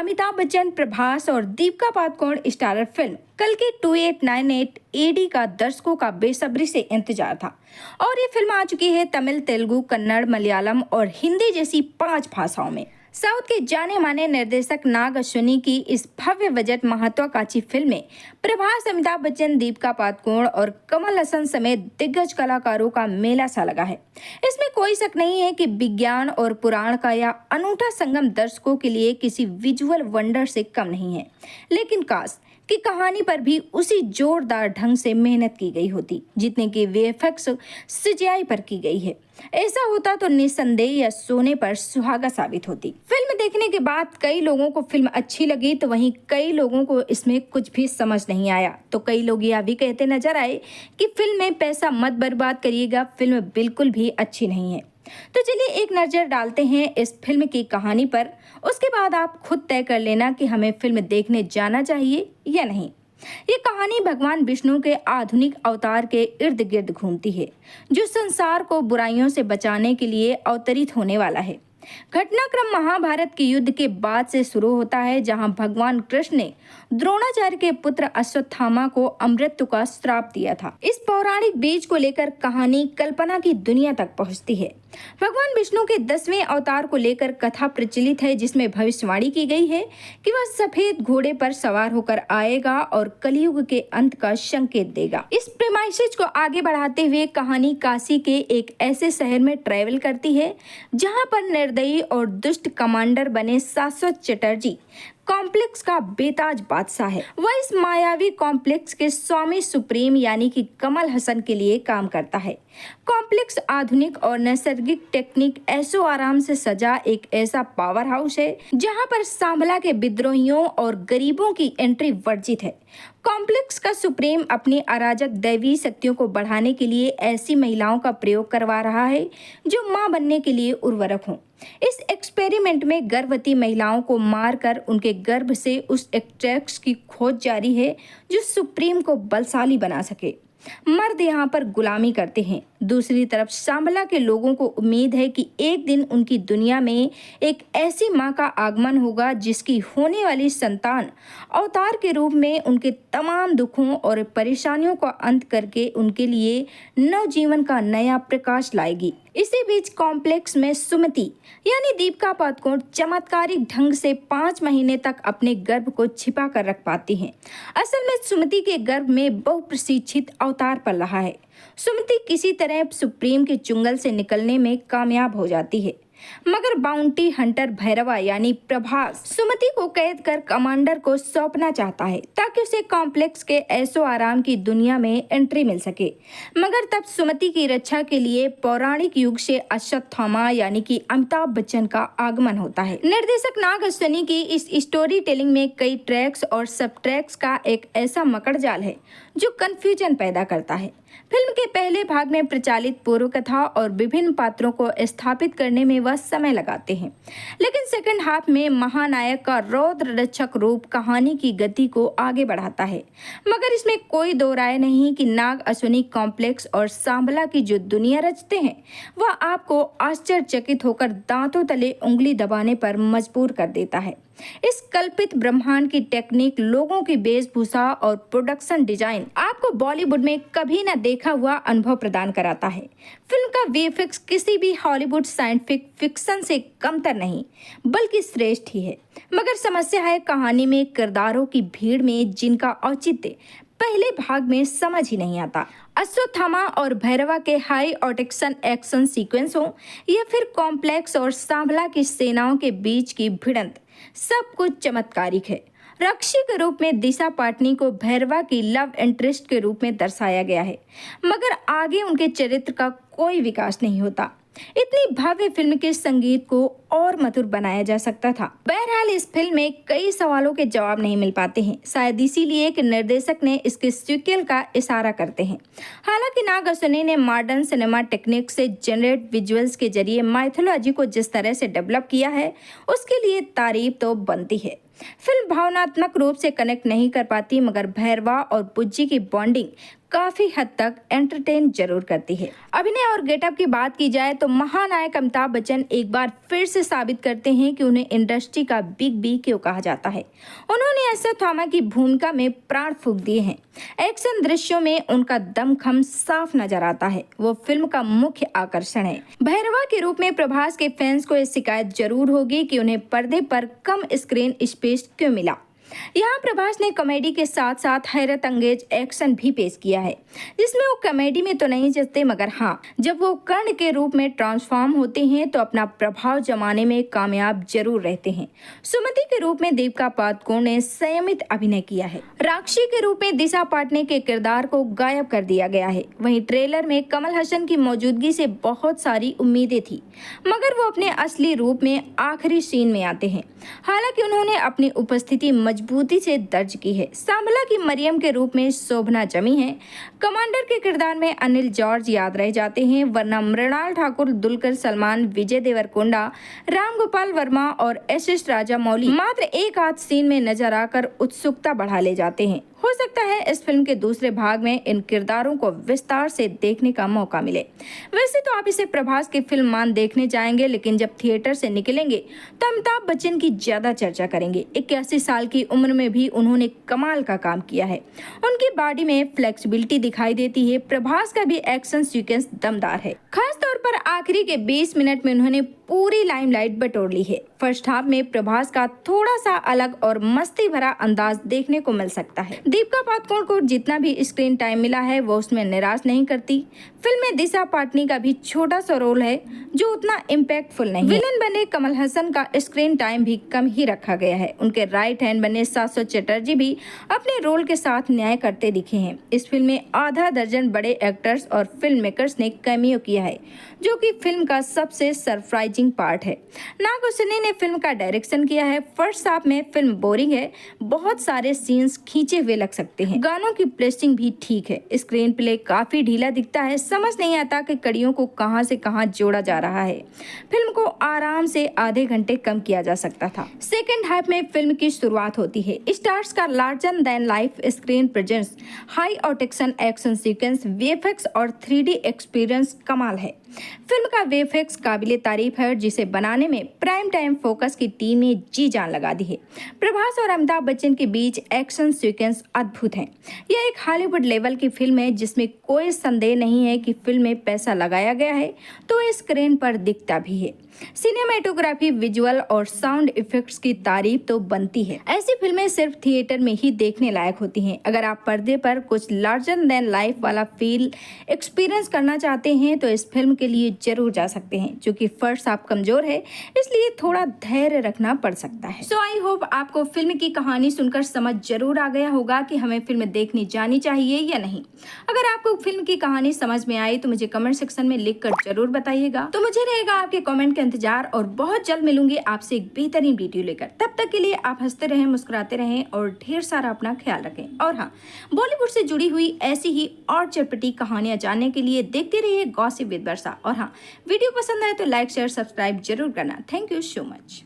अमिताभ बच्चन, प्रभास और Deepika Padukone starrer film कल की 2898 एडी का दर्शकों का बेसब्री से इंतजार था और ये फिल्म आ चुकी है तमिल, तेलुगु, कन्नड़, मलयालम और हिंदी जैसी 5 भाषाओं में। साउथ के जाने माने निर्देशक नाग अश्विनी की इस भव्य बजट महत्वाकांक्षी फिल्म में प्रभास, अमिताभ बच्चन, दीपिका पादुकोण और कमल हसन समेत दिग्गज कलाकारों का मेला सा लगा है। इसमें कोई शक नहीं है कि विज्ञान और पुराण का यह अनूठा संगम दर्शकों के लिए किसी विजुअल वंडर से कम नहीं है। लेकिन काश कि कहानी पर भी उसी जोरदार ढंग से मेहनत की गई होती जितने की वीएफएक्स सीजीआई पर की गई है। ऐसा होता तो निस्संदेह यह सोने पर सुहागा साबित होती। फिल्म देखने के बाद कई लोगों को फिल्म अच्छी लगी तो वहीं कई लोगों को इसमें कुछ भी समझ नहीं आया। तो कई लोग यह भी कहते नजर आए कि फिल्म में पैसा मत बर्बाद करिएगा, फिल्म बिल्कुल भी अच्छी नहीं है। तो चलिए एक नजर डालते हैं इस फिल्म की कहानी पर, उसके बाद आप खुद तय कर लेना कि हमें फिल्म देखने जाना चाहिए या नहीं। ये कहानी भगवान विष्णु के आधुनिक अवतार के इर्द गिर्द घूमती है, जो संसार को बुराइयों से बचाने के लिए अवतरित होने वाला है। घटनाक्रम महाभारत के युद्ध के बाद से शुरू होता है, जहां भगवान कृष्ण ने द्रोणाचार्य के पुत्र अश्वत्थामा को अमृत्यु का श्राप दिया था। इस पौराणिक बीज को लेकर कहानी कल्पना की दुनिया तक पहुंचती है। भगवान विष्णु के 10वें अवतार को लेकर कथा प्रचलित है, जिसमें भविष्यवाणी की गई है कि वह सफेद घोड़े पर सवार होकर आएगा और कलयुग के अंत का संकेत देगा। इस प्रेमाइसेज को आगे बढ़ाते हुए कहानी काशी के एक ऐसे शहर में ट्रेवल करती है जहां पर निर्दयी और दुष्ट कमांडर बने शाश्वत चटर्जी कॉम्प्लेक्स का बेताज बादशाह है। वह इस मायावी कॉम्प्लेक्स के स्वामी सुप्रीम यानी कि कमल हसन के लिए काम करता है। कॉम्प्लेक्स आधुनिक और नैसर्गिक टेक्निक ऐशो आराम से सजा एक ऐसा पावर हाउस है जहां पर सांभला के विद्रोहियों और गरीबों की एंट्री वर्जित है। कॉम्प्लेक्स का सुप्रीम अपनी अराजक दैवी शक्तियों को बढ़ाने के लिए ऐसी महिलाओं का प्रयोग करवा रहा है जो मां बनने के लिए उर्वरक हों। इस एक्सपेरिमेंट में गर्भवती महिलाओं को मारकर उनके गर्भ से उस एक्सट्रैक्ट की खोज जारी है जो सुप्रीम को बलशाली बना सके। मर्द यहाँ पर गुलामी करते हैं। दूसरी तरफ सांबला के लोगों को उम्मीद है कि एक दिन उनकी दुनिया में एक ऐसी मां का आगमन होगा जिसकी होने वाली संतान अवतार के रूप में उनके तमाम दुखों और परेशानियों का अंत करके उनके लिए नवजीवन का नया प्रकाश लाएगी। इसी बीच कॉम्प्लेक्स में सुमति यानी दीपिका पादुकोण चमत्कारिक ढंग से 5 महीने तक अपने गर्भ को छिपा कर रख पाती हैं। असल में सुमति के गर्भ में बहुप्रशिक्षित अवतार पल रहा है। सुमति किसी तरह सुप्रीम के चुंगल से निकलने में कामयाब हो जाती है, मगर बाउंटी हंटर भैरवा यानी प्रभास सुमति को कैद कर कमांडर को सौंपना चाहता है ताकि उसे कॉम्प्लेक्स के ऐशो आराम की दुनिया में एंट्री मिल सके। मगर तब सुमति की रक्षा के लिए पौराणिक युग से अश्वत्थामा यानी कि अमिताभ बच्चन का आगमन होता है। निर्देशक नाग अश्विनी की इस स्टोरी टेलिंग में कई ट्रैक्स और सब ट्रैक्स का एक ऐसा मकड़जाल है जो कंफ्यूजन पैदा करता है। फिल्म के पहले भाग में प्रचालित पूर्व कथा और विभिन्न पात्रों को स्थापित करने में वह समय लगाते हैं, लेकिन सेकंड हाफ में महानायक का रौद्र रक्षक रूप कहानी की गति को आगे बढ़ाता है। मगर इसमें कोई दो राय नहीं कि नाग अश्विनी कॉम्प्लेक्स और सांबला की जो दुनिया रचते हैं वह आपको आश्चर्यचकित होकर दांतों तले उंगली दबाने पर मजबूर कर देता है। इस कल्पित ब्रह्मांड की टेक्निक, लोगों की वेशभूषा और प्रोडक्शन डिजाइन आपको बॉलीवुड में कभी न देखा हुआ अनुभव प्रदान कराता है। फिल्म का वीएफएक्स किसी भी हॉलीवुड साइंटिफिक फिक्शन से कमतर नहीं बल्कि श्रेष्ठ ही है। मगर समस्या है कहानी में किरदारों की भीड़ में जिनका औचित्य पहले भाग में समझ ही नहीं आता। अश्वत्थामा और भैरवा के हाई ऑटेक्शन एक्शन सीक्वेंस हो या फिर कॉम्प्लेक्स और सांभला की सेनाओं के बीच की भिड़ंत, सब कुछ चमत्कारिक है। रक्षी के रूप में दिशा पाटनी को भैरवा की लव इंटरेस्ट के रूप में दर्शाया गया है, मगर आगे उनके चरित्र का कोई विकास नहीं होता। इतनी भव्य फिल्म के संगीत को और मधुर बनाया जा सकता था। बहरहाल इस फिल्म में कई सवालों के जवाब नहीं मिल पाते हैं, शायद इसीलिए कि निर्देशक ने इसके सीक्वल का इशारा करते हैं। हालांकि नाग अश्विनी ने मॉडर्न सिनेमा टेक्निक से जनरेट विजुअल्स के जरिए माइथोलॉजी को जिस तरह से डेवलप किया है उसके लिए तारीफ तो बनती है। फिल्म भावनात्मक रूप से कनेक्ट नहीं कर पाती, मगर भैरवा और पुज्जी की बॉन्डिंग काफी हद तक एंटरटेन जरूर करती है। अभिनय और गेटअप की बात की जाए तो महानायक अमिताभ बच्चन एक बार फिर से साबित करते हैं कि उन्हें इंडस्ट्री का बिग बी क्यों कहा जाता है। उन्होंने अश्वत्थामा की भूमिका में प्राण फूंक दिए हैं। एक्शन दृश्यों में उनका दमखम साफ नजर आता है। वो फिल्म का मुख्य आकर्षण है। भैरवा के रूप में प्रभास के फैंस को ये शिकायत जरूर होगी कि उन्हें पर्दे पर कम स्क्रीन स्पेस क्यों मिला। यहाँ प्रभास ने कॉमेडी के साथ साथ हैरत अंगेज एक्शन भी पेश किया है, जिसमें वो कॉमेडी में तो नहीं जचते, मगर हाँ, जब वो कर्ण के रूप में ट्रांसफॉर्म होते हैं तो अपना प्रभाव जमाने में कामयाब जरूर रहते हैं। सुमति के रूप में दीपिका पादुकोण ने संयमित अभिनय किया है। राक्षी के रूप में दिशा पाटनी के किरदार को गायब कर दिया गया है। वहीं ट्रेलर में कमल हसन की मौजूदगी से बहुत सारी उम्मीदें थी, मगर वो अपने असली रूप में आखिरी सीन में आते हैं। हालांकि उन्होंने अपनी उपस्थिति मजबूती से दर्ज की है। सांबला की मरियम के रूप में शोभना जमी है। कमांडर के किरदार में अनिल जॉर्ज याद रह जाते हैं, वरना मृणाल ठाकुर, दुलकर सलमान, विजय देवरकोंडा, राम गोपाल वर्मा और एस राजामौली मात्र एक आध सीन में नजर आकर उत्सुकता बढ़ा ले जाते हैं। हो सकता है इस फिल्म के दूसरे भाग में इन किरदारों को विस्तार से देखने का मौका मिले। वैसे तो आप इसे प्रभास की फिल्म मान देखने जाएंगे, लेकिन जब थिएटर से निकलेंगे तो अमिताभ बच्चन की ज्यादा चर्चा करेंगे। 81 साल की उम्र में भी उन्होंने कमाल का काम किया है। उनकी बॉडी में फ्लेक्सिबिलिटी दिखाई देती है। प्रभास का भी एक्शन सीक्वेंस दमदार है। खास तौर पर आखिरी के 20 मिनट में उन्होंने पूरी लाइमलाइट बटोर ली है। फर्स्ट हाफ में प्रभास का थोड़ा सा अलग और मस्ती भरा अंदाज देखने को मिल सकता है। दीपिका पादुकोण को जितना भी स्क्रीन टाइम मिला है वो उसमें निराश नहीं करती। फिल्म में दिशा पाटनी का भी छोटा सा रोल है जो उतना इम्पैक्टफुल नहीं है। विलन बने कमल हसन का स्क्रीन टाइम भी कम ही रखा गया है। उनके राइट हैंड बने शाश्वत चटर्जी भी अपने रोल के साथ न्याय करते दिखे हैं। इस फिल्म में आधा दर्जन बड़े एक्टर्स और फिल्म मेकर्स ने कैमियो किया है, जो कि फिल्म का सबसे सरप्राइजिंग पार्ट है। नाग हुसैनी ने फिल्म का डायरेक्शन किया है। फर्स्ट हाफ में फिल्म बोरिंग है, बहुत सारे सीन्स खींचे हुए लग सकते हैं। गानों की प्लेसिंग भी ठीक है। स्क्रीन प्ले काफी ढीला दिखता है, समझ नहीं आता कि कड़ियों को कहां से कहां जोड़ा जा रहा है। फिल्म को आराम से आधे घंटे कम किया जा सकता था। सेकेंड हाफ में फिल्म की शुरुआत होती है। स्टार्स का larger than life screen presence, high octane action sequence, VFX और 3D एक्सपीरियंस कमाल है। फिल्म का वीएफएक्स काबिले तारीफ है, जिसे बनाने में प्राइम टाइम फोकस की टीम ने जी जान लगा दी है। प्रभास और अमिताभ बच्चन के बीच एक्शन सीक्वेंस अद्भुत हैं। यह एक हॉलीवुड लेवल की फिल्म है, जिसमें कोई संदेह नहीं है कि फिल्म में पैसा लगाया गया है तो स्क्रीन पर दिखता भी है। सिनेमेटोग्राफी, विजुअल और साउंड इफेक्ट्स की तारीफ तो बनती है। ऐसी फिल्में सिर्फ थिएटर में ही देखने लायक होती हैं। अगर आप पर्दे पर कुछ लार्जर देन लाइफ वाला फील एक्सपीरियंस करना चाहते हैं तो इस फिल्म के लिए जरूर जा सकते हैं। क्योंकि फर्स्ट हाफ कमजोर है, इसलिए थोड़ा धैर्य रखना पड़ सकता है। सो आई होप आपको फिल्म की कहानी सुनकर समझ जरूर आ गया होगा कि हमें फिल्म देखनी जानी चाहिए या नहीं। अगर आपको फिल्म की कहानी समझ में आई तो मुझे कमेंट सेक्शन में लिखकर जरूर बताइएगा। तो मुझे रहेगा आपके कमेंट का इंतजार, और बहुत जल्द मिलूंगी आपसे एक बेहतरीन वीडियो लेकर। तब तक के लिए आप हंसते रहें, मुस्कुराते रहें और ढेर सारा अपना ख्याल रखें। और हाँ, बॉलीवुड से जुड़ी हुई ऐसी ही और चटपटी कहानियां जानने के लिए देखते रहिए गॉसिप विद वर्षा। और हाँ, वीडियो पसंद आए तो लाइक, शेयर, सब्सक्राइब जरूर करना। Thank you so much.